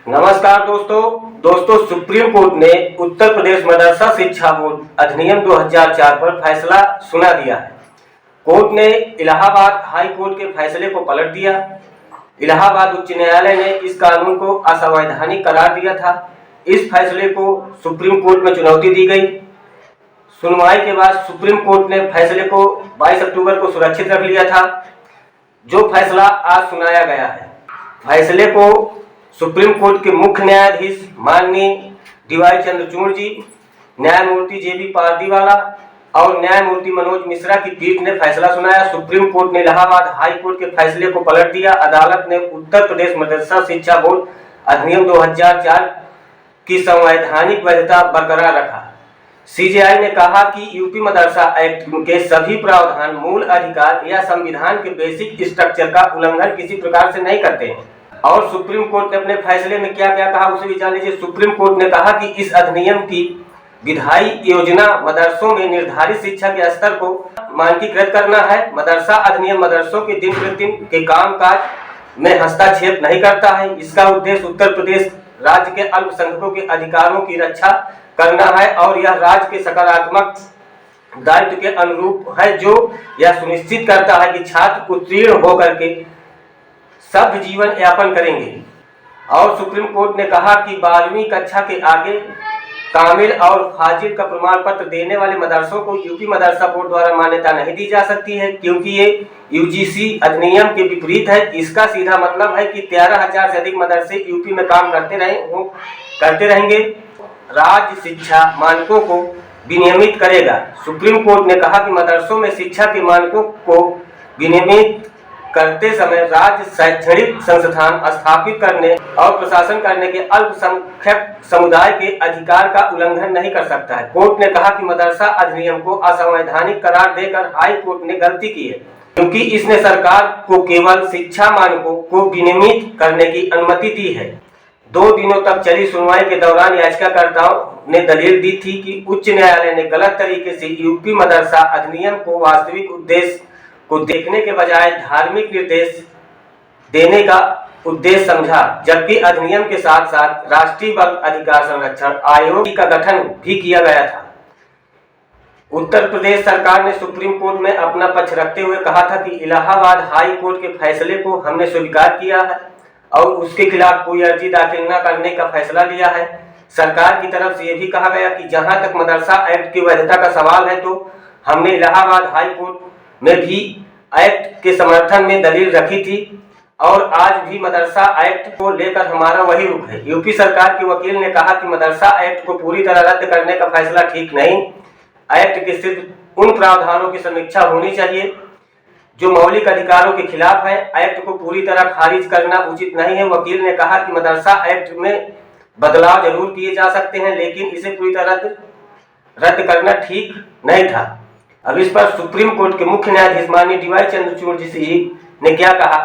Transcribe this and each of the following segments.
नमस्कार दोस्तों supreme court ने उत्तर प्रदेश मदरसा शिक्षा बोर्ड अधिनियम 2004 पर फैसला सुना दिया है। कोर्ट ने इलाहाबाद हाई कोर्ट के फैसले को पलट दिया। इलाहाबाद उच्च न्यायालय ने इस कानून को असंवैधानिक करार दिया था। इस फैसले को सुप्रीम कोर्ट में चुनौती दी गई। सुनवाई के बाद सुप्रीम कोर्ट ने फैसले को 22 अक्टूबर को सुरक्षित रख लिया था, जो फैसला आज सुनाया गया है। फैसले को सुप्रीम कोर्ट के मुख्य न्यायाधीश माननीय डीवाई चंद्रचूड़ जी, न्यायमूर्ति जेबी पारदीवाला और न्यायमूर्ति मनोज मिश्रा की पीठ ने फैसला सुनाया। सुप्रीम कोर्ट ने इलाहाबाद हाई कोर्ट के फैसले को पलट दिया। अदालत ने उत्तर प्रदेश मदरसा शिक्षा बोर्ड अधिनियम 2004 की संवैधानिक वैधता बरकरार रखा। सीजेआई ने कहा कि यूपी मदरसा एक्ट के सभी प्रावधान मूल अधिकार या संविधान के बेसिक स्ट्रक्चर का उल्लंघन किसी प्रकार से नहीं करते हैं। और सुप्रीम कोर्ट ने अपने फैसले में क्या क्या कहा उसे भी जान लीजिए। सुप्रीम कोर्ट ने कहा कि इस अधिनियम की विधायी योजना मदरसों में निर्धारित शिक्षा के स्तर को मानकीकृत करना है। मदरसा अधिनियम मदरसों के दिन प्रतिदिन के कामकाज में हस्तक्षेप नहीं करता है। इसका उद्देश्य उत्तर प्रदेश राज्य के अल्पसंख्यकों के अधिकारों की रक्षा करना है और यह राज्य के सकारात्मक दायित्व के अनुरूप है, जो यह सुनिश्चित करता है कि छात्र उत्तीर्ण होकर के सभ्य जीवन यापन करेंगे। और सुप्रीम कोर्ट ने कहा कि 12वीं कक्षा के आगे कामिल और फाजिल का प्रमाण पत्र देने वाले मदरसों को यूपी मदरसा बोर्ड द्वारा मान्यता नहीं दी जा सकती है, क्योंकि ये यूजीसी अधिनियम के विपरीत है। इसका सीधा मतलब है कि 13,000 से अधिक मदरसे यूपी में काम करते रहेंगे। राज्य शिक्षा मानकों को विनियमित करेगा। सुप्रीम कोर्ट ने कहा कि मदरसों में शिक्षा के मानकों को विनियमित करते समय राज्य शैक्षणिक संस्थान स्थापित करने और प्रशासन करने के अल्पसंख्यक समुदाय के अधिकार का उल्लंघन नहीं कर सकता है। कोर्ट ने कहा कि मदरसा अधिनियम को असंवैधानिक करार देकर हाई कोर्ट ने गलती की है, क्योंकि इसने सरकार को केवल शिक्षा मानकों को विनियमित करने की अनुमति दी है। 2 दिनों तक चली सुनवाई के दौरान याचिकाकर्ताओं ने दलील दी थी कि उच्च न्यायालय ने गलत तरीके से यूपी मदरसा अधिनियम को वास्तविक उद्देश्य को देखने के बजाय धार्मिक निर्देश देने का उद्देश्य समझा, जबकि अधिनियम के साथ साथ राष्ट्रीय बाल अधिकार संरक्षण आयोग का गठन भी किया गया था। उत्तर प्रदेश सरकार ने सुप्रीम कोर्ट में अपना पक्ष रखते हुए कहा था कि इलाहाबाद हाई कोर्ट के फैसले को हमने स्वीकार किया है और उसके खिलाफ कोई अर्जी दाखिल न करने का फैसला लिया है। सरकार की तरफ से यह भी कहा गया कि जहां तक मदरसा एक्ट की वैधता का सवाल है, तो हमने इलाहाबाद हाई कोर्ट में भी एक्ट के समर्थन में दलील रखी थी और आज भी मदरसा एक्ट को लेकर हमारा वही रुख है। यूपी सरकार के वकील ने कहा कि मदरसा एक्ट को पूरी तरह रद्द करने का फैसला ठीक नहीं। एक्ट के सिर्फ उन प्रावधानों की समीक्षा होनी चाहिए जो मौलिक अधिकारों के खिलाफ है। एक्ट को पूरी तरह खारिज करना उचित नहीं है। वकील ने कहा कि मदरसा एक्ट में बदलाव जरूर किए जा सकते हैं, लेकिन इसे पूरी तरह रद्द करना ठीक नहीं था। अब इस पर सुप्रीम कोर्ट के मुख्य न्यायाधीश माननीय डीवाई चंद्रचूड़ जी ने क्या कहा,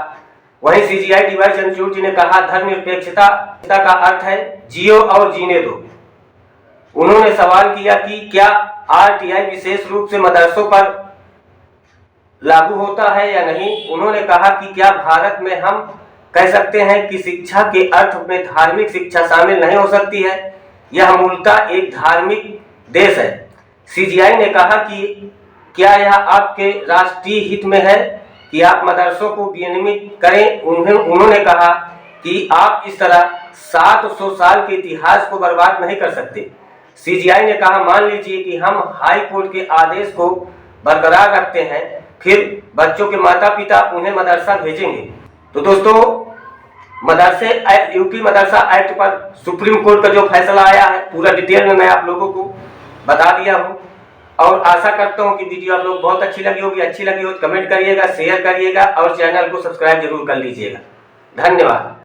वहीं सीजीआई डीवाई चंद्रचूड़ जी ने कहा, धर्मनिरपेक्षता का अर्थ है जियो और जीने दो। उन्होंने सवाल किया कि क्या आरटीआई विशेष रूप से मदरसों पर लागू होता है या नहीं। उन्होंने कहा कि क्या भारत में हम कह सकते हैं कि शिक्षा के अर्थ में धार्मिक शिक्षा शामिल नहीं हो सकती है। यह मूलतः एक धार्मिक देश है। सीजीआई ने कहा कि क्या यह आपके राष्ट्रीय हित में है कि आप मदरसों को विनियमित करें। उन्होंने कहा कि आप इस तरह 700 साल के इतिहास को बर्बाद नहीं कर सकते। सीजीआई ने कहा, मान लीजिए कि हम हाई कोर्ट के आदेश को बरकरार रखते हैं, फिर बच्चों के माता पिता उन्हें मदरसा भेजेंगे। तो दोस्तों, यूपी मदरसा एक्ट पर सुप्रीम कोर्ट का जो फैसला आया है, पूरा डिटेल में मैं आप लोगों को बता दिया हूँ और आशा करता हूँ कि वीडियो आप लोग बहुत अच्छी लगी हो तो कमेंट करिएगा, शेयर करिएगा और चैनल को सब्सक्राइब जरूर कर लीजिएगा। धन्यवाद।